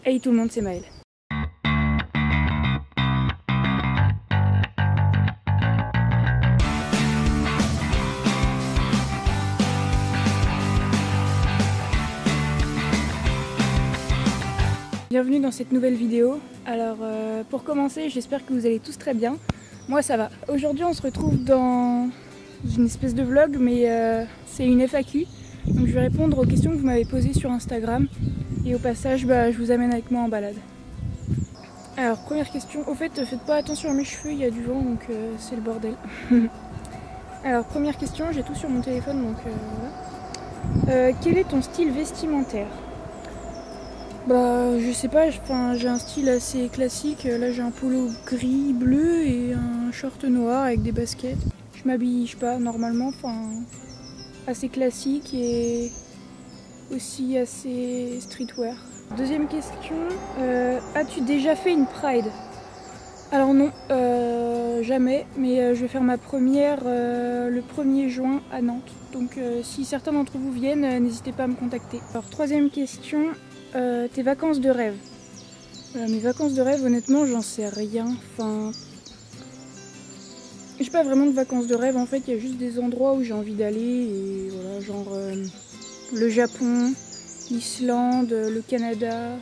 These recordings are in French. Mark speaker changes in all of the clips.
Speaker 1: Hey tout le monde, c'est Maëlle. Bienvenue dans cette nouvelle vidéo. Alors pour commencer, j'espère que vous allez tous très bien. Moi ça va. Aujourd'hui on se retrouve dans une espèce de vlog, mais c'est une FAQ. Donc je vais répondre aux questions que vous m'avez posées sur Instagram. Et au passage, je vous amène avec moi en balade. Alors première question, au fait faites pas attention à mes cheveux, il y a du vent donc c'est le bordel. Alors première question, j'ai tout sur mon téléphone donc voilà. Quel est ton style vestimentaire? Je sais pas, j'ai un style assez classique. Là j'ai un polo gris, bleu et un short noir avec des baskets. Je m'habille, je sais pas, normalement, assez classique et aussi assez streetwear. Deuxième question, as-tu déjà fait une Pride? Alors non, jamais, mais je vais faire ma première le 1er juin à Nantes. Donc si certains d'entre vous viennent, n'hésitez pas à me contacter. Alors troisième question, tes vacances de rêve. Mes vacances de rêve, honnêtement, j'en sais rien. J'ai pas vraiment de vacances de rêve, en fait, il y a juste des endroits où j'ai envie d'aller, et voilà, genre le Japon, l'Islande, le Canada,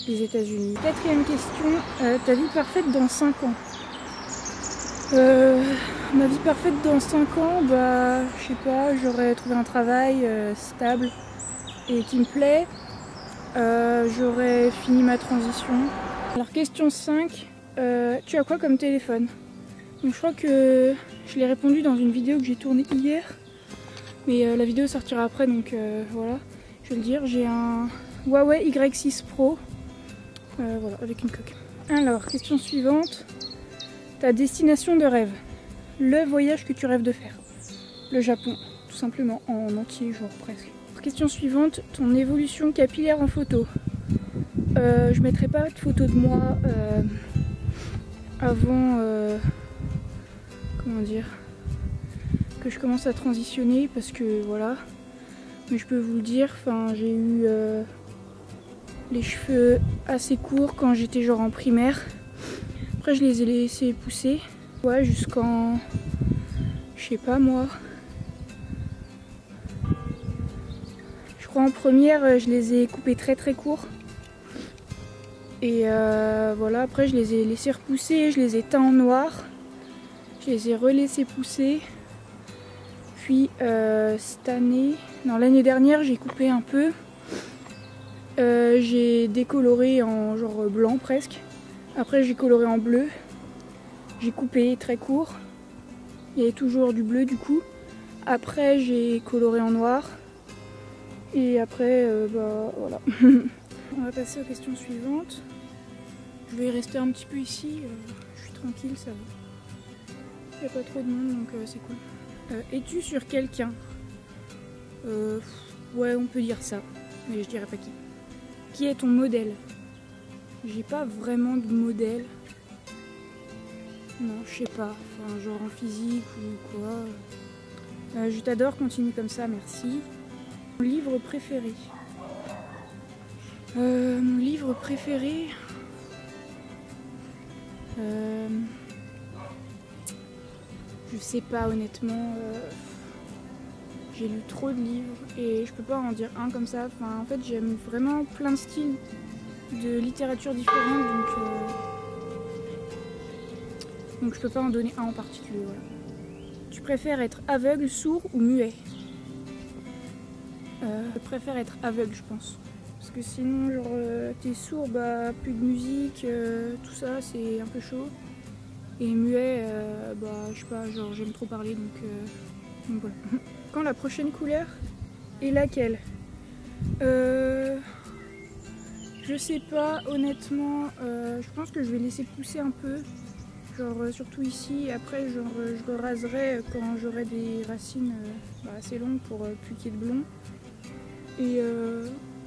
Speaker 1: les États-Unis. Quatrième question, ta vie parfaite dans 5 ans. Ma vie parfaite dans 5 ans, je sais pas, j'aurais trouvé un travail stable et qui me plaît. J'aurais fini ma transition. Alors question 5, tu as quoi comme téléphone? Donc je crois que je l'ai répondu dans une vidéo que j'ai tournée hier, mais la vidéo sortira après, donc voilà, je vais le dire. J'ai un Huawei Y6 Pro, voilà, avec une coque. Alors, question suivante, ta destination de rêve, le voyage que tu rêves de faire. Le Japon, tout simplement, en entier, genre presque. Question suivante, ton évolution capillaire en photo. Je mettrai pas de photo de moi avant... comment dire, que je commence à transitionner, parce que voilà, mais je peux vous le dire, j'ai eu les cheveux assez courts quand j'étais genre en primaire. Après je les ai laissés pousser, ouais, jusqu'en, je sais pas moi, je crois en première je les ai coupés très très courts. Et voilà, après je les ai laissés repousser, je les ai teints en noir. Je les ai relaissés pousser. Puis cette année, non, l'année dernière, j'ai coupé un peu. J'ai décoloré en genre blanc presque. Après j'ai coloré en bleu. J'ai coupé très court. Il y avait toujours du bleu du coup. Après j'ai coloré en noir. Et après, voilà. On va passer aux questions suivantes. Je vais rester un petit peu ici. Je suis tranquille, ça va. Il n'y a pas trop de monde donc c'est cool. Es-tu sur quelqu'un? Ouais, on peut dire ça, mais je dirais pas qui. Qui est ton modèle? J'ai pas vraiment de modèle. Non, je sais pas. Genre en physique ou quoi. Je t'adore, continue comme ça, merci. Mon livre préféré? Mon livre préféré? Je sais pas, honnêtement, j'ai lu trop de livres et je peux pas en dire un comme ça. En fait, j'aime vraiment plein de styles de littérature différents, donc je peux pas en donner un en particulier. Voilà. Tu préfères être aveugle, sourd ou muet? Je préfère être aveugle, je pense. Parce que sinon, genre, t'es sourd, plus de musique, tout ça, c'est un peu chaud. Et muet, je sais pas, genre j'aime trop parler, donc voilà. Quand la prochaine couleur est laquelle? Je sais pas, honnêtement, je pense que je vais laisser pousser un peu, genre surtout ici, et après genre je le raserai quand j'aurai des racines assez longues pour plus qu'il y ait de blond.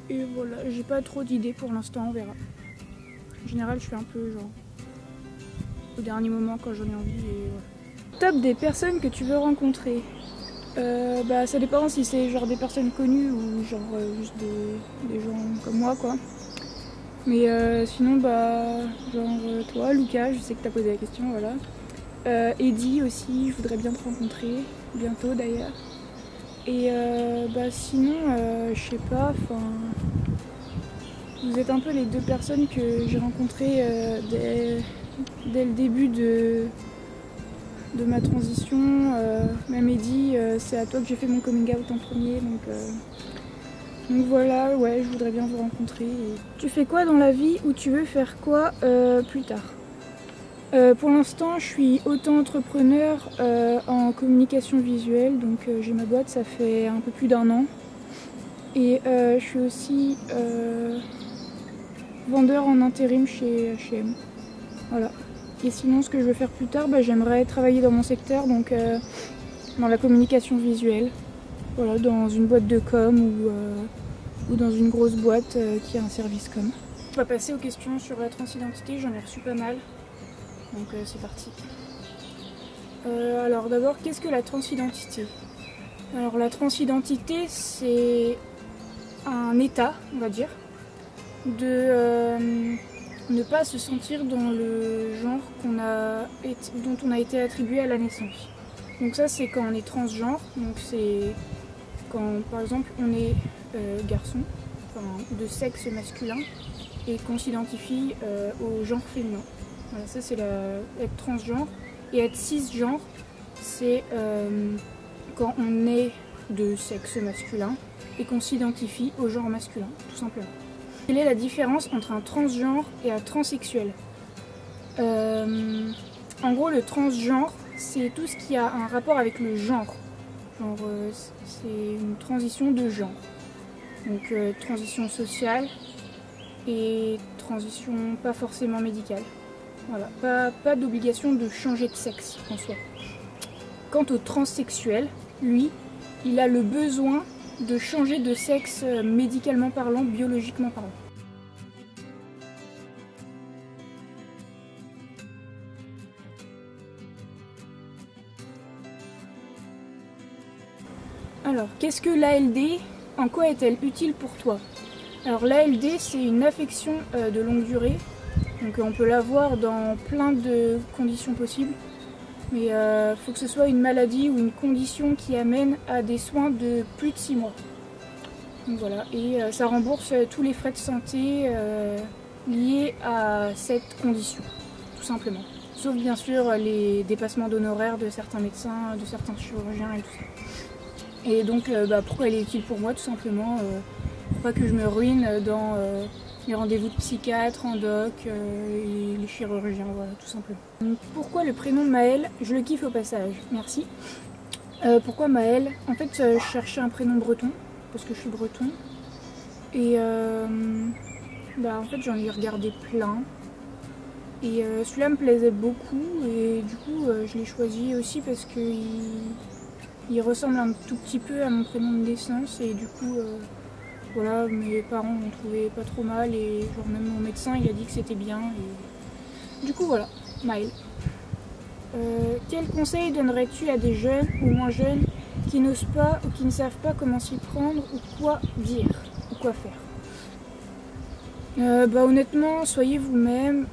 Speaker 1: Et voilà, j'ai pas trop d'idées pour l'instant, on verra. En général, je fais un peu genre au dernier moment quand j'en ai envie, et voilà. Top des personnes que tu veux rencontrer. Ça dépend si c'est genre des personnes connues ou genre juste des gens comme moi quoi. Mais sinon, genre toi, Lucas, je sais que t'as posé la question, voilà. Eddie aussi, je voudrais bien te rencontrer, bientôt d'ailleurs. Et sinon, je sais pas, enfin... Vous êtes un peu les deux personnes que j'ai rencontrées dès le début de ma transition. Même Eddie, c'est à toi que j'ai fait mon coming out en premier, donc voilà, ouais, je voudrais bien vous rencontrer. Tu fais quoi dans la vie ou tu veux faire quoi plus tard? Pour l'instant, je suis auto-entrepreneur en communication visuelle, donc j'ai ma boîte, ça fait un peu plus d'1 an. Et je suis aussi vendeur en intérim chez H&M. Voilà. Et sinon, ce que je veux faire plus tard, j'aimerais travailler dans mon secteur, donc dans la communication visuelle. Voilà, dans une boîte de com ou dans une grosse boîte qui a un service com. On va passer aux questions sur la transidentité, j'en ai reçu pas mal. Donc c'est parti. Alors d'abord, qu'est-ce que la transidentité? Alors la transidentité, c'est un état, on va dire, de ne pas se sentir dans le genre dont on a été attribué à la naissance. Donc ça, c'est quand on est transgenre, donc c'est quand par exemple on est garçon, enfin, de sexe masculin, et qu'on s'identifie au genre féminin. Voilà, ça c'est être transgenre. Et être cisgenre, c'est quand on est de sexe masculin et qu'on s'identifie au genre masculin, tout simplement. Quelle est la différence entre un transgenre et un transsexuel? En gros, le transgenre, c'est tout ce qui a un rapport avec le genre. Genre, c'est une transition de genre. Donc, transition sociale et transition pas forcément médicale. Voilà, pas d'obligation de changer de sexe en soi. Quant au transsexuel, lui, il a le besoin de changer de sexe médicalement parlant, biologiquement parlant. Alors, qu'est-ce que l'ALD? En quoi est-elle utile pour toi? Alors, l'ALD, c'est une affection de longue durée. Donc on peut l'avoir dans plein de conditions possibles. Mais il faut que ce soit une maladie ou une condition qui amène à des soins de plus de 6 mois. Donc voilà, et ça rembourse tous les frais de santé liés à cette condition, tout simplement. Sauf bien sûr les dépassements d'honoraires de certains médecins, de certains chirurgiens et tout ça. Et donc pourquoi elle est utile pour moi? Tout simplement pour pas que je me ruine dans les rendez-vous de psychiatre, endoc et les chirurgiens, voilà, tout simplement. Donc, pourquoi le prénom Maëlle? Je le kiffe au passage, merci. Pourquoi Maëlle? En fait, je cherchais un prénom breton, parce que je suis breton. Et en fait, j'en ai regardé plein. Et celui-là me plaisait beaucoup, et du coup, je l'ai choisi aussi parce qu'il ressemble un tout petit peu à mon prénom de naissance, et du coup... voilà, mes parents m'ont trouvé pas trop mal et genre même mon médecin il a dit que c'était bien et du coup voilà, Maëlle. Quel conseil donnerais-tu à des jeunes ou moins jeunes qui n'osent pas ou qui ne savent pas comment s'y prendre ou quoi dire ou quoi faire? Honnêtement, soyez vous-même,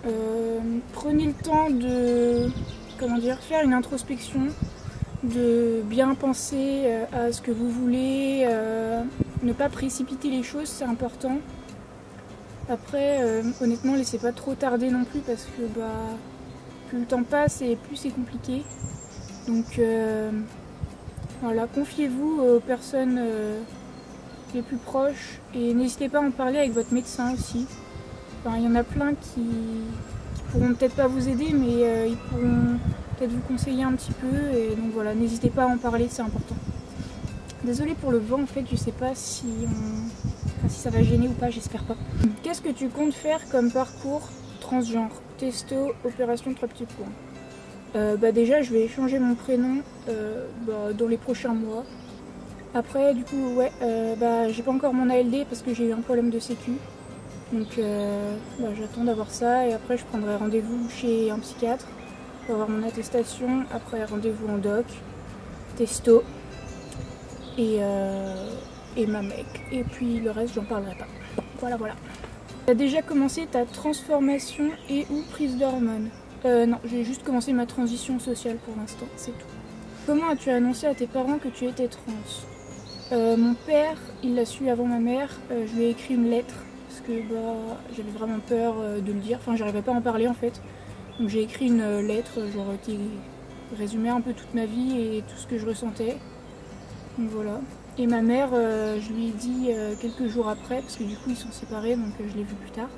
Speaker 1: prenez le temps de faire une introspection, de bien penser à ce que vous voulez, ne pas précipiter les choses, c'est important. Après, honnêtement, laissez pas trop tarder non plus parce que plus le temps passe et plus c'est compliqué. Donc voilà, confiez-vous aux personnes les plus proches et n'hésitez pas à en parler avec votre médecin aussi. Enfin, il y en a plein qui pourront peut-être pas vous aider, mais ils pourront peut-être vous conseiller un petit peu. Et donc voilà, n'hésitez pas à en parler, c'est important. Désolée pour le vent, en fait, je sais pas si ça va gêner ou pas, j'espère pas. Qu'est-ce que tu comptes faire comme parcours transgenre? Testo, opération 3 petits points. Déjà, je vais changer mon prénom dans les prochains mois. Après, du coup, ouais, j'ai pas encore mon ALD parce que j'ai eu un problème de sécu. Donc, j'attends d'avoir ça et après, je prendrai rendez-vous chez un psychiatre pour avoir mon attestation. Après, rendez-vous en doc, testo. Et ma mec. Et puis le reste, j'en parlerai pas. Voilà. Tu as déjà commencé ta transformation et ou prise d'hormones? Non, j'ai juste commencé ma transition sociale pour l'instant, c'est tout. Comment as-tu annoncé à tes parents que tu étais trans? Mon père, il l'a su avant ma mère. Je lui ai écrit une lettre parce que j'avais vraiment peur de le dire. Enfin, j'arrivais pas à en parler en fait. Donc j'ai écrit une lettre genre, qui résumait un peu toute ma vie et tout ce que je ressentais. Donc voilà. Et ma mère, je lui ai dit quelques jours après, parce que du coup ils sont séparés, donc je l'ai vu plus tard.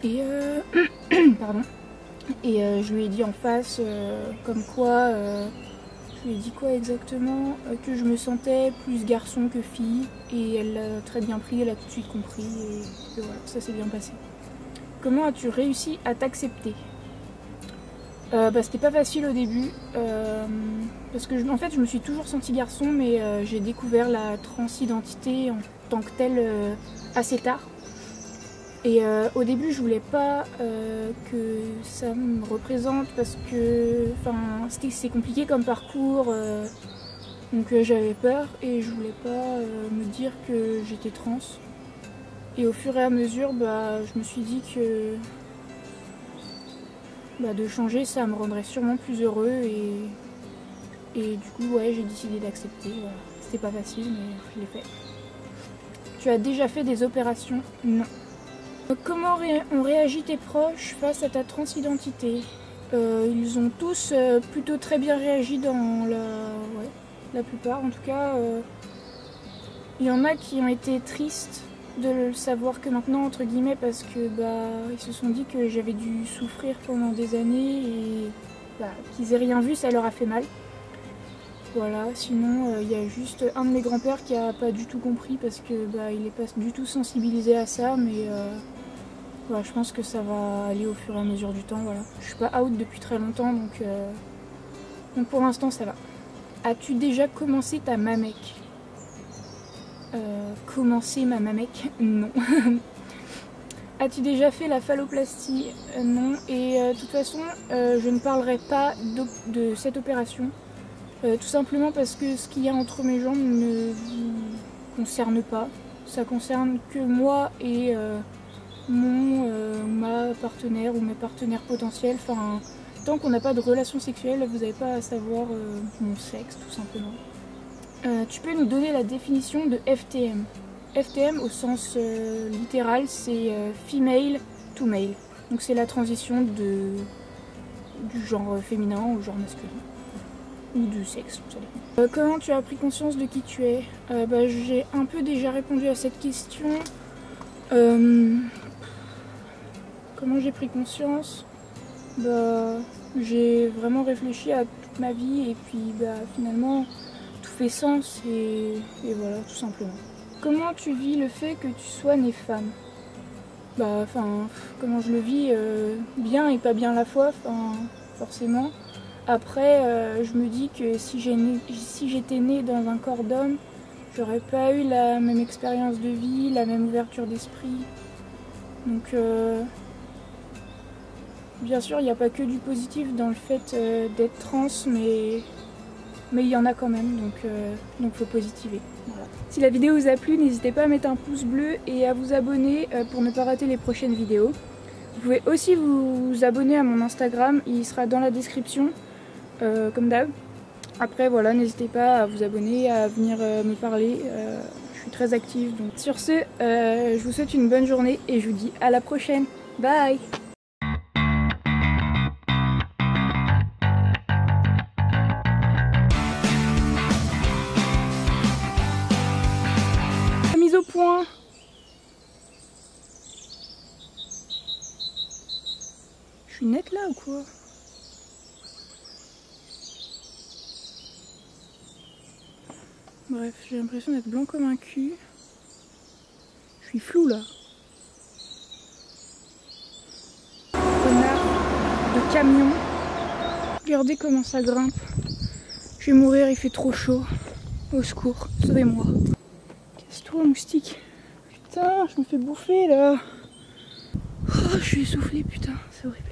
Speaker 1: Et pardon. Et je lui ai dit en face, comme quoi, je lui ai dit quoi exactement, que je me sentais plus garçon que fille, et elle l'a très bien pris, elle a tout de suite compris, et voilà, ça s'est bien passé. Comment as-tu réussi à t'accepter? C'était pas facile au début, parce que en fait je me suis toujours sentie garçon, mais j'ai découvert la transidentité en tant que telle assez tard. Et au début je voulais pas que ça me représente parce que c'est compliqué comme parcours, donc j'avais peur et je voulais pas me dire que j'étais trans. Et au fur et à mesure je me suis dit que de changer ça me rendrait sûrement plus heureux et du coup ouais, j'ai décidé d'accepter. Voilà. C'était pas facile mais je l'ai fait. Tu as déjà fait des opérations? Non. Comment ont réagi tes proches face à ta transidentité? Ils ont tous plutôt très bien réagi dans la plupart en tout cas. Il y en a qui ont été tristes de le savoir que maintenant entre guillemets parce que ils se sont dit que j'avais dû souffrir pendant des années et qu'ils aient rien vu, ça leur a fait mal. Voilà, sinon il y a juste un de mes grands-pères qui a pas du tout compris parce que il n'est pas du tout sensibilisé à ça, mais je pense que ça va aller au fur et à mesure du temps. Voilà. Je suis pas out depuis très longtemps donc pour l'instant ça va. As-tu déjà commencé ta mamec? Commencer ma mamec? Non. As-tu déjà fait la phalloplastie? Non. Et de toute façon, je ne parlerai pas de cette opération. Tout simplement parce que ce qu'il y a entre mes jambes ne vous concerne pas. Ça concerne que moi et ma partenaire ou mes partenaires potentiels. Enfin, tant qu'on n'a pas de relation sexuelle, vous n'avez pas à savoir mon sexe, tout simplement. Tu peux nous donner la définition de FTM? FTM au sens littéral, c'est female to male. Donc c'est la transition du genre féminin au genre masculin. Ou du sexe, ça dépend. Comment tu as pris conscience de qui tu es? J'ai un peu déjà répondu à cette question. Comment j'ai pris conscience? J'ai vraiment réfléchi à toute ma vie et puis finalement tout fait sens et voilà, tout simplement. Comment tu vis le fait que tu sois née femme? Comment je le vis, bien et pas bien à la fois, forcément. Après, je me dis que si j'étais née dans un corps d'homme, j'aurais pas eu la même expérience de vie, la même ouverture d'esprit. Donc, bien sûr, il n'y a pas que du positif dans le fait d'être trans, mais il y en a quand même, donc faut positiver. Voilà. Si la vidéo vous a plu, n'hésitez pas à mettre un pouce bleu et à vous abonner pour ne pas rater les prochaines vidéos. Vous pouvez aussi vous abonner à mon Instagram, il sera dans la description, comme d'hab. Après voilà, n'hésitez pas à vous abonner, à venir me parler, je suis très active. Donc. Sur ce, je vous souhaite une bonne journée et je vous dis à la prochaine. Bye! Mise au point. Je suis nette là ou quoi? Bref, j'ai l'impression d'être blanc comme un cul. Je suis floue là. Connard de camion. Regardez comment ça grimpe. Je vais mourir, il fait trop chaud. Au secours, sauvez-moi. Casse-toi, moustique. Putain, je me fais bouffer là. Oh, je suis essoufflée, putain, c'est horrible.